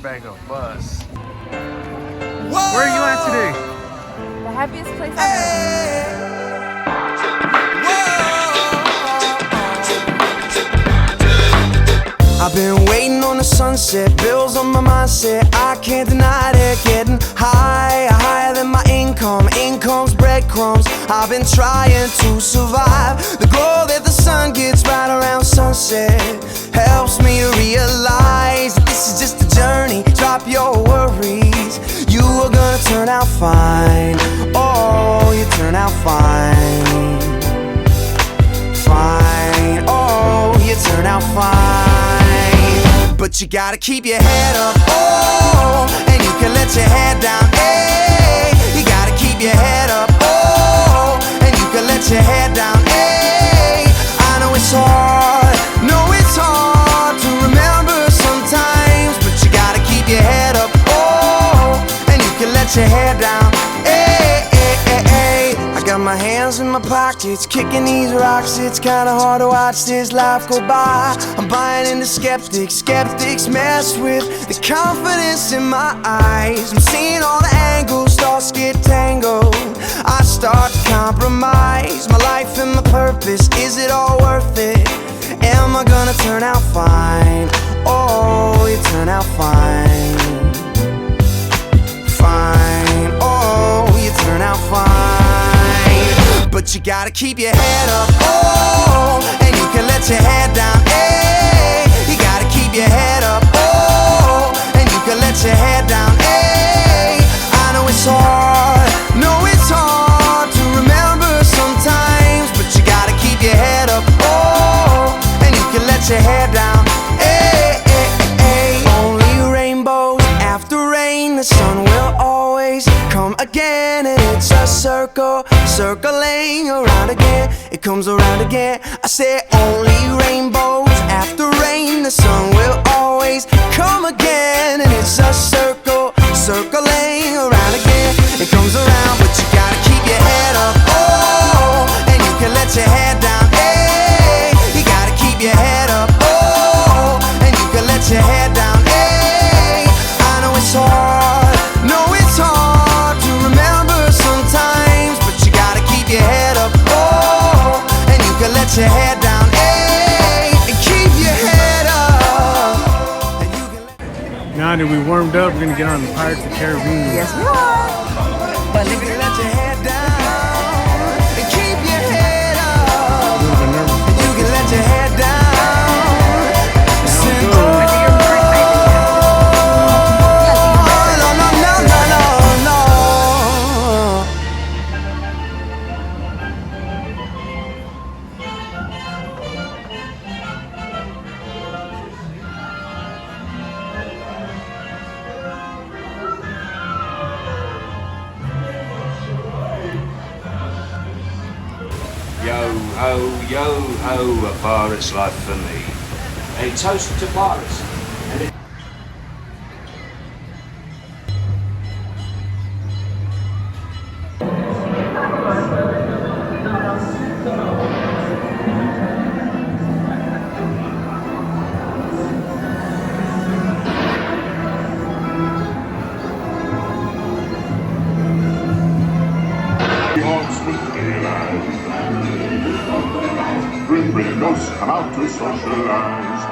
back on bus. Where are you at today? The happiest place I've ever I've been waiting on the sunset, bills on my mindset, I can't deny it. Getting higher, higher than my income, income's breadcrumbs. I've been trying to survive. The glow that the sun gets right around sunset helps me to realize that this is just a journey. Drop your worries, you are gonna turn out fine. Oh, you turn out fine. Fine, oh, you turn out fine. But you gotta keep your head up, oh, and you can let your head down, hey. You gotta keep your head up, oh, and you can let your head down, hey. I know it's hard, to remember sometimes, but you gotta keep your head up, oh, and you can let your head down, hey, hey, hey, hey. I got my hands in my pockets, kicking these rocks. It's kinda hard to watch this life go by. I'm buying into skeptics, skeptics mess with the confidence in my eyes. I'm seeing all the angles, thoughts get tangled. I start to compromise my life and my purpose. Is it all worth it? Am I gonna turn out fine? Oh, you turn out fine. Fine, oh, you turn out fine. But you gotta keep your head up, oh, and you can let your head down, hey. You gotta keep your head up, oh, and you can let your head down, hey. I know it's hard, to remember sometimes, but you gotta keep your head up, oh, and you can let your head down, hey, hey, hey. Only rainbows after rain, the sun will always come again, and it's a circle, circling around again. It comes around again. I say only rainbows after rain, the sun will always come again, and it's a circle, circling around again. It comes around, but you gotta keep your head up, oh, and you can let your head down, hey. You gotta keep your head up, oh, and you can let your head down, hey. I know it's hard, to remember sometimes, but you gotta keep your head up, oh, and you can let your head down, hey, and keep your head up. And you can Now that we warmed up, we're gonna get on the Pirates of the Caribbean. Yes, we are. But you can let your head down, and keep your head up. And you can let your head down. Sing, oh, I think you're more excited. Yo ho, a pirate's life for me. A toast to pirates. Bring ghosts, come out to socialize.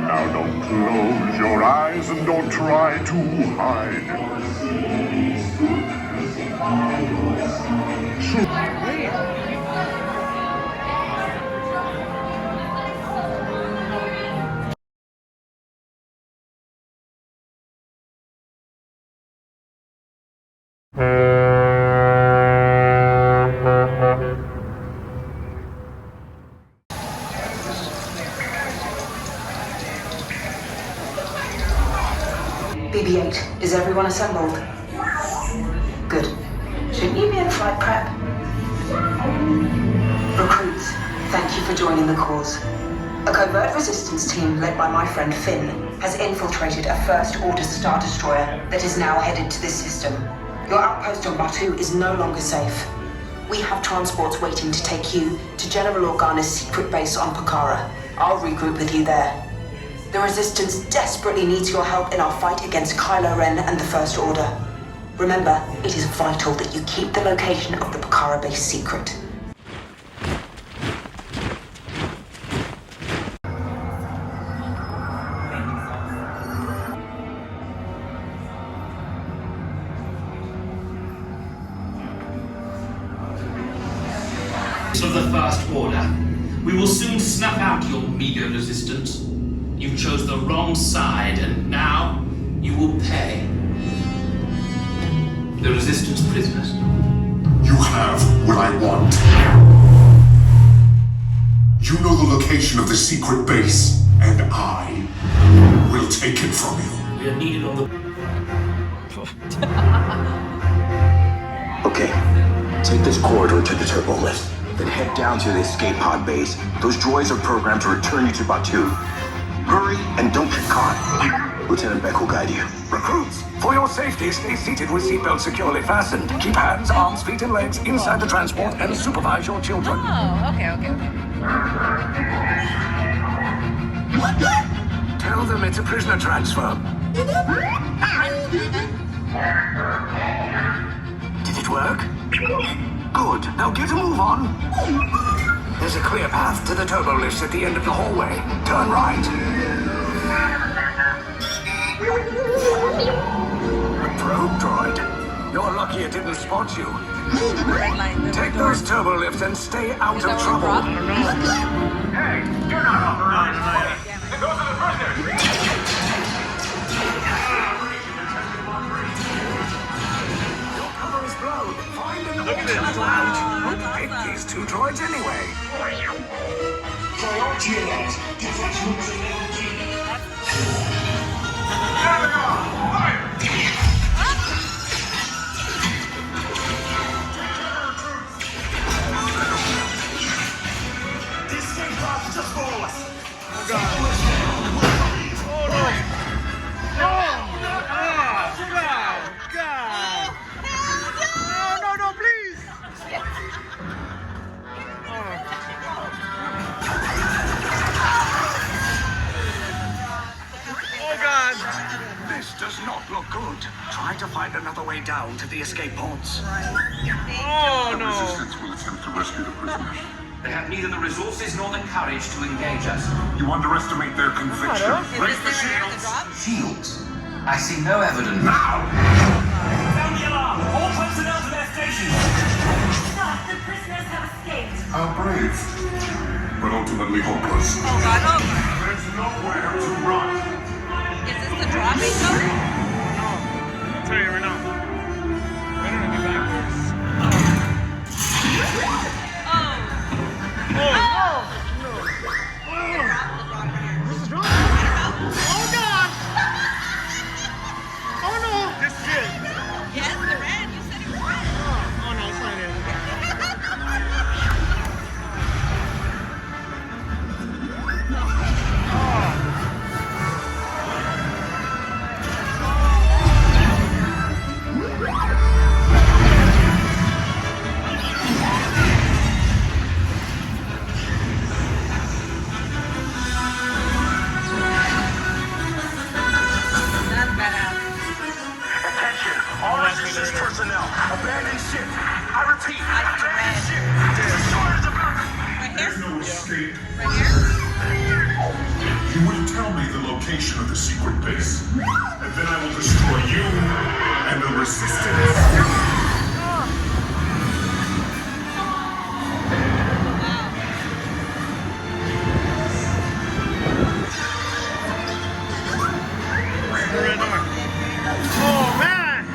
Now don't close your eyes and don't try to hide. BB-8, is everyone assembled? Good. Shouldn't you be in flight prep? Recruits, thank you for joining the cause. A covert resistance team led by my friend Finn has infiltrated a first-order Star Destroyer that is now headed to this system. Your outpost on Batu is no longer safe. We have transports waiting to take you to General Organa's secret base on Pokhara. I'll regroup with you there. The Resistance desperately needs your help in our fight against Kylo Ren and the First Order. Remember, it is vital that you keep the location of the Bakara base secret. Of the First Order. We will soon snuff out your meager resistance. You chose the wrong side, and now you will pay. The Resistance prisoners. You have what I want. You know the location of the secret base, and I will take it from you. We are needed on the... Okay, take this corridor to the turbo lift. Then head down to the escape pod base. Those droids are programmed to return you to Batu. Hurry and don't get caught. Lieutenant Beck will guide you. Recruits, for your safety, stay seated with seatbelts securely fastened. Keep hands, arms, feet, and legs inside the transport and supervise your children. Oh, okay. Tell them it's a prisoner transfer. Did it work? Good. Now get a move on. There's a clear path to the turbo lifts at the end of the hallway. Turn right. A probe droid. You're lucky it didn't spot you. Take those turbo lifts and stay out of trouble. Hey, you're not authorized. Those are the prisoners. Your cover is blown. Find an alternate route. Who picked these two droids anyway? Priority alert. Detachment to level G. There they are. Fire! This thing drops just for us. Oh no! God! No, please! Oh God! This does not look good. Try to find another way down to the escape pods. Oh no! Resistance will attempt to rescue the prisoners. They have neither the resources nor the courage to engage us. You underestimate their conviction. Raise the shields. Shields? I see no evidence. Now! Sound the alarm! All personnel to their stations! Sir, the prisoners have escaped. How brave, but ultimately hopeless. Oh God, oh. There's nowhere to run. Is this the dropping zone? I'll tell you right now. Better not be backwards. This is wrong. Oh God! Oh no! This is it. Yes, the red. You said it was red. Oh no, it's not it. Not bad. Attention, all resistance personnel. Abandon ship. I repeat, abandon ship. Destroy the block. Right here? There's no escape. Right here? You will tell me the location of the secret base, and then I will destroy you and the resistance. Oh man!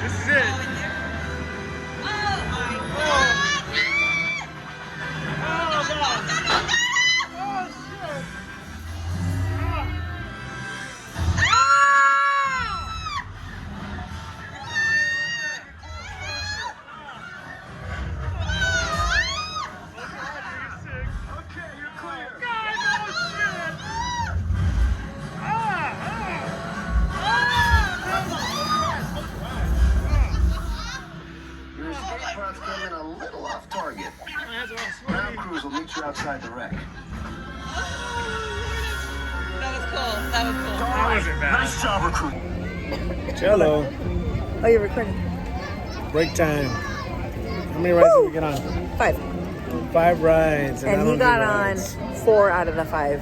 This is it. Oh God! Oh shit! Okay, you're clear. God, no shit! Your escape pod's coming a little off target. Ground crews will meet you outside the wreck. No, That was cool. That was cool. That wasn't bad. Nice job, recruit. Jello. Oh, you're recording. Break time. How many rides did we get on? 5. 5 rides. And I he don't got do on rides. 4 out of the 5.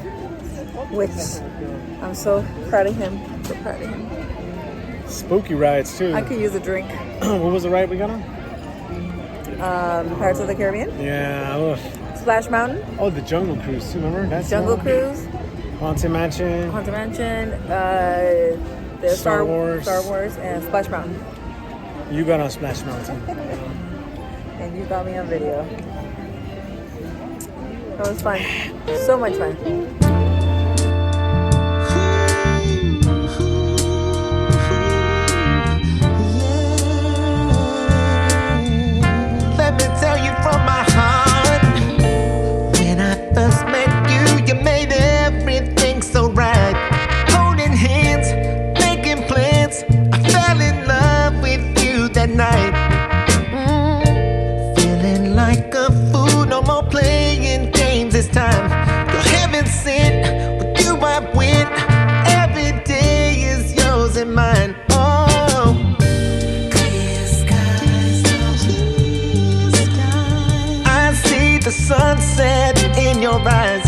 Which I'm so proud of him. So proud of him. Spooky rides too. I could use a drink. What was the ride we got on? Pirates of the Caribbean. Yeah. Ugh. Splash Mountain. Oh, the Jungle Cruise too. Remember? That's Jungle the one? Cruise. Haunted Mansion. Haunted Mansion. The Star Wars. Star Wars and Splash Mountain. You got on Splash Mountain. And you got me on video. That was fun. So much fun. Let me tell you from my heart. When I first met you, you made everything so right. Holding hands, making plans. I fell in love with you that night. Feeling like a fool, no more playing games this time. You're heaven sent, with you I win. Every day is yours and mine. Oh, clear skies, clear skies. I see the sunset in your eyes.